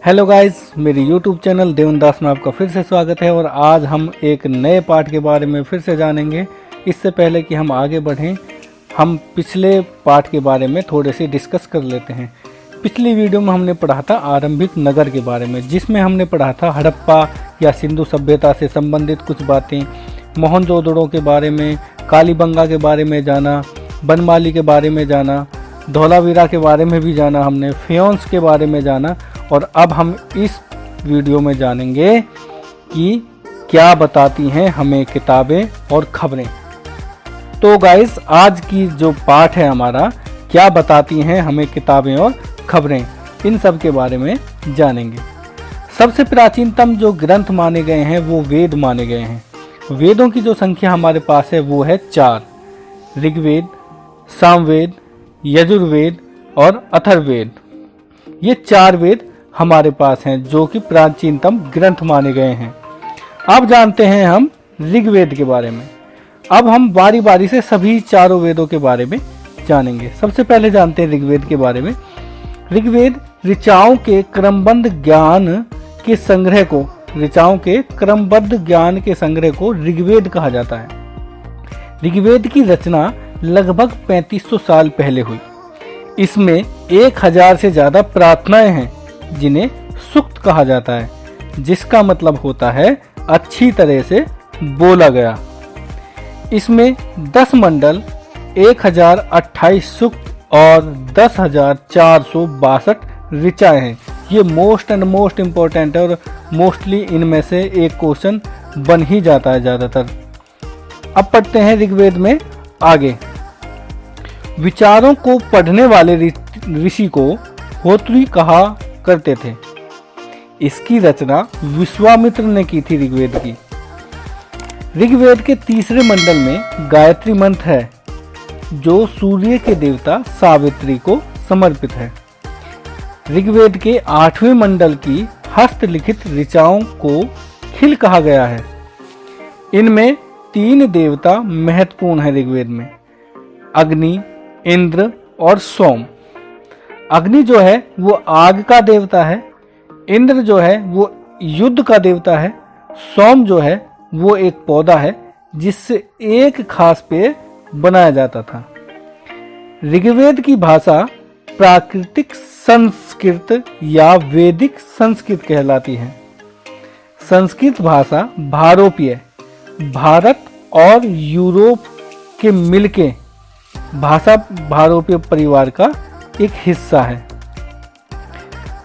Hello guys, मेरे YouTube channel देवनदास में आपका फिर से स्वागत है। और आज हम एक नए पार्ट के बारे में फिर से जानेंगे। इससे पहले कि हम आगे बढ़ें, हम पिछले पार्ट के बारे में थोड़े से डिस्कस कर लेते हैं। पिछली वीडियो में हमने पढ़ा था आरंभिक नगर के बारे में, जिसमें हमने पढ़ा था हड़प्पा या सिंधु सभ्यता से संबंधित कुछ बातें, मोहनजोदड़ो के बारे में, कालीबंगा के बारे में जाना, बनमाली के बारे में जाना, धौलावीरा के बारे में भी जाना हमने, फेयोंस के बारे में जाना। और अब हम इस वीडियो में जानेंगे कि क्या बताती हैं हमें किताबें और खबरें। तो गाइस, आज की जो पाठ है हमारा, क्या बताती हैं हमें किताबें और खबरें, इन सब के बारे में जानेंगे। सबसे प्राचीनतम जो ग्रंथ माने गए हैं वो वेद माने गए हैं। वेदों की जो संख्या हमारे पास है वो है 4: ऋग्वेद, सामवेद, यजुर्वेद और अथर्ववेद। ये 4 वेद हमारे पास हैं जो कि प्राचीनतम ग्रंथ माने गए हैं। अब जानते हैं हम ऋग्वेद के बारे में। अब हम बारी बारी से सभी 4 वेदों के बारे में जानेंगे। सबसे पहले जानते हैं ऋग्वेद के बारे में। ऋग्वेद ऋचाओं के क्रमबद्ध ज्ञान के संग्रह को ऋग्वेद कहा जाता है। ऋग्वेद की रचना लगभग 3500 साल पहले हुई। इसमें 1000 से ज्यादा प्रार्थनाएं हैं जिन्हें सूक्त कहा जाता है, जिसका मतलब होता है अच्छी तरह से बोला गया। इसमें 10 मंडल, 1028 सूक्त और 10,462 ऋचाएं हैं। ये मोस्ट इम्पोर्टेंट है और मोस्टली इनमें से एक क्वेश्चन बन ही जाता है ज्यादातर। अब पढ़ते हैं ऋग्वेद में आगे। विचारों को पढ़ने वाले ऋषि को होत्री कहा करते थे। इसकी रचना विश्वामित्र ने की थी ऋग्वेद की। ऋग्वेद के तीसरे मंडल में गायत्री मंत्र है जो सूर्य के देवता सावित्री को समर्पित है। ऋग्वेद के 8वें मंडल की हस्तलिखित ऋचाओं को खिल कहा गया है। इनमें 3 देवता महत्वपूर्ण है ऋग्वेद में: अग्नि, इंद्र और सोम। अग्नि जो है वो आग का देवता है, इंद्र जो है वो युद्ध का देवता है, सोम जो है वो एक पौधा है जिससे एक खास पेड़ बनाया जाता था। ऋग्वेद की भाषा प्राकृतिक संस्कृत या वैदिक संस्कृत कहलाती है। संस्कृत भाषा भारोपीय, भारत और यूरोप के मिलके भाषा भारोपीय परिवार का एक हिस्सा है।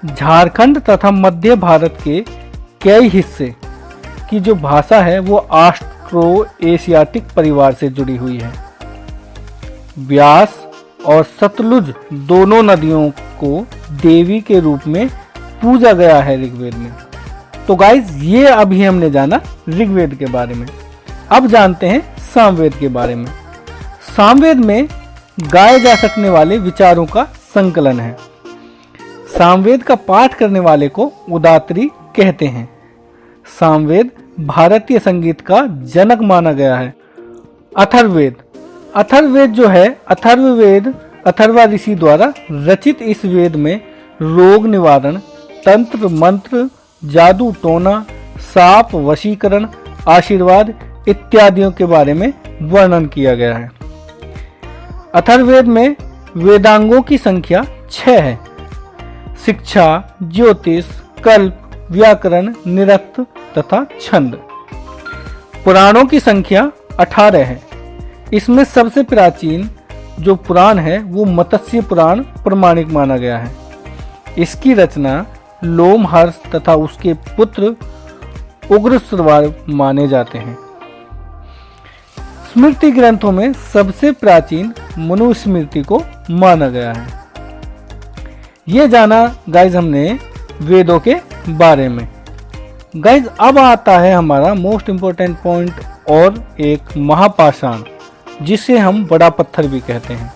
झारखंड तथा मध्य भारत के कई हिस्से की जो भाषा है वो ऑस्ट्रो एशियाटिक परिवार से जुड़ी हुई है। व्यास और सतलुज दोनों नदियों को देवी के रूप में पूजा गया है ऋग्वेद में। तो गाइज, ये अभी हमने जाना ऋग्वेद के बारे में। अब जानते हैं सामवेद के बारे में। सामवेद में गाए जा सकने वाले विचारों का संकलन है। सामवेद का पाठ करने वाले को उदात्री कहते हैं। सामवेद भारतीय संगीत का जनक माना गया है। अथर्ववेद जो है, अथर्वा ऋषि द्वारा रचित इस वेद में रोग निवारण, तंत्र मंत्र, जादू टोना, साप वशीकरण, आशीर्वाद इत्यादियों के बारे में वर्णन किया गया है। अथर्ववेद में वेदांगों की संख्या 6 है: शिक्षा, ज्योतिष, कल्प, व्याकरण, निरुक्त तथा छंद। पुराणों की संख्या 18 है। इसमें सबसे प्राचीन जो पुराण है वो मत्स्य पुराण प्रमाणिक माना गया है। इसकी रचना लोमहर्ष तथा उसके पुत्र उग्रश्रवा माने जाते हैं। स्मृति ग्रंथों में सबसे प्राचीन मनुस्मृति को माना गया है। ये जाना गाइज हमने वेदों के बारे में। गाइज, अब आता है हमारा मोस्ट इम्पोर्टेंट पॉइंट और एक महापाषाण, जिसे हम बड़ा पत्थर भी कहते हैं।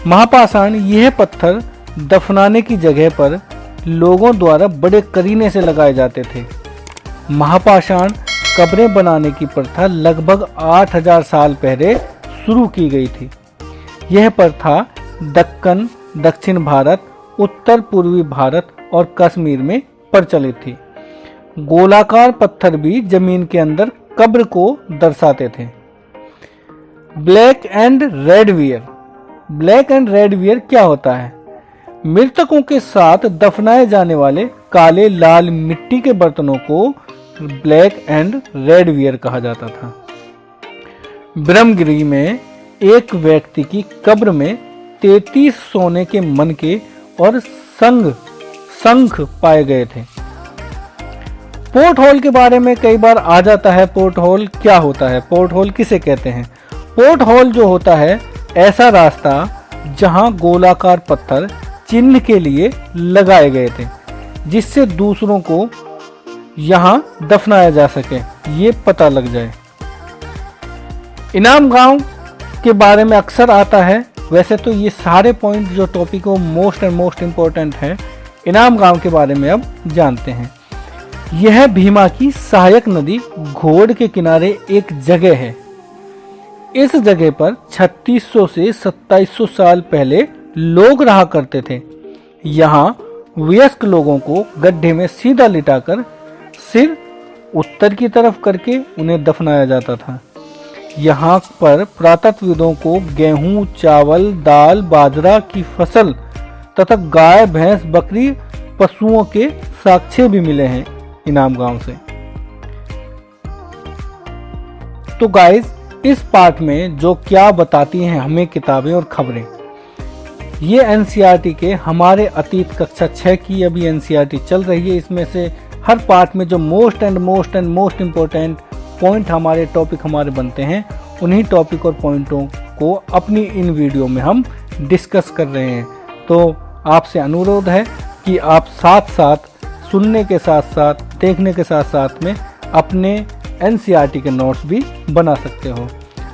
महापाषाण यह पत्थर दफनाने की जगह पर लोगों द्वारा बड़े करीने से लगाए जाते थे। महापाषाण कब्रें बनाने की प्रथा लगभग 8000 साल पहले शुरू की गई थी। यह प्रथा दक्कन, दक्षिण भारत उत्तर पूर्वी भारत और कश्मीर में प्रचलित थी। गोलाकार पत्थर भी जमीन के अंदर कब्र को दर्शाते थे। Black and red wear. Black and red wear क्या होता है? मृतकों के साथ दफनाए जाने वाले काले लाल मिट्टी के बर्तनों को ब्लैक एंड रेड वियर कहा जाता था। ब्रह्मगिरी में एक व्यक्ति की कब्र में 33 सोने के मनके और शंख पाए गए थे। पोर्ट होल के बारे में कई बार आ जाता है। पोर्ट होल क्या होता है? पोर्ट होल किसे कहते हैं? पोर्ट होल जो होता है ऐसा रास्ता जहां गोलाकार पत्थर चिन्ह के लिए लगाए गए थे, जिससे दूसरों को यहां दफनाया जा सके, ये पता लग जाए। इनाम गांव के बारे में अक्सर आता है। वैसे तो ये सारे पॉइंट जो टॉपिक हो मोस्ट इम्पोर्टेंट है। इनाम गांव के बारे में अब जानते हैं। यह भीमा की सहायक नदी घोड़ के किनारे एक जगह है। इस जगह पर 3600 से 2700 साल पहले लोग रहा करते थे। यहाँ वयस्क लोगों को गड्ढे में सीधा लिटाकर सिर उत्तर की तरफ करके उन्हें दफनाया जाता था। यहाँ पर पुरातत्वविदों को गेहूं, चावल, दाल, बाजरा की फसल तथा गाय, भैंस, बकरी, पशुओं के साक्ष्य भी मिले हैं इनाम गांव से। तो गाइस, इस पार्ट में जो क्या बताती हैं हमें किताबें और खबरें, ये एनसीईआरटी के हमारे अतीत कक्षा 6 की अभी एनसीईआरटी चल रही है। इसमें से हर पार्ट में जो मोस्ट इम्पोर्टेंट पॉइंट हमारे टॉपिक हमारे बनते हैं, उन्हीं टॉपिक और पॉइंटों को अपनी इन वीडियो में हम डिस्कस कर रहे हैं। तो आपसे अनुरोध है कि आप साथ साथ सुनने के साथ साथ देखने के साथ साथ में अपने एनसीईआरटी के नोट्स भी बना सकते हो।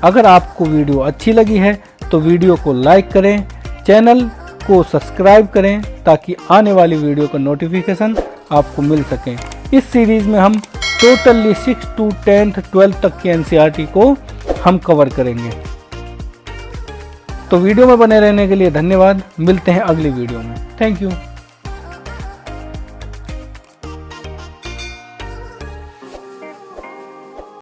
अगर आपको वीडियो अच्छी लगी है तो वीडियो को लाइक करें, चैनल को सब्सक्राइब करें ताकि आने वाली वीडियो का नोटिफिकेशन आपको मिल सके। इस सीरीज में हम टोटली 6 to 10th 12th तक की एनसीईआरटी को हम कवर करेंगे। तो वीडियो में बने रहने के लिए धन्यवाद। मिलते हैं अगली वीडियो में। Thank you.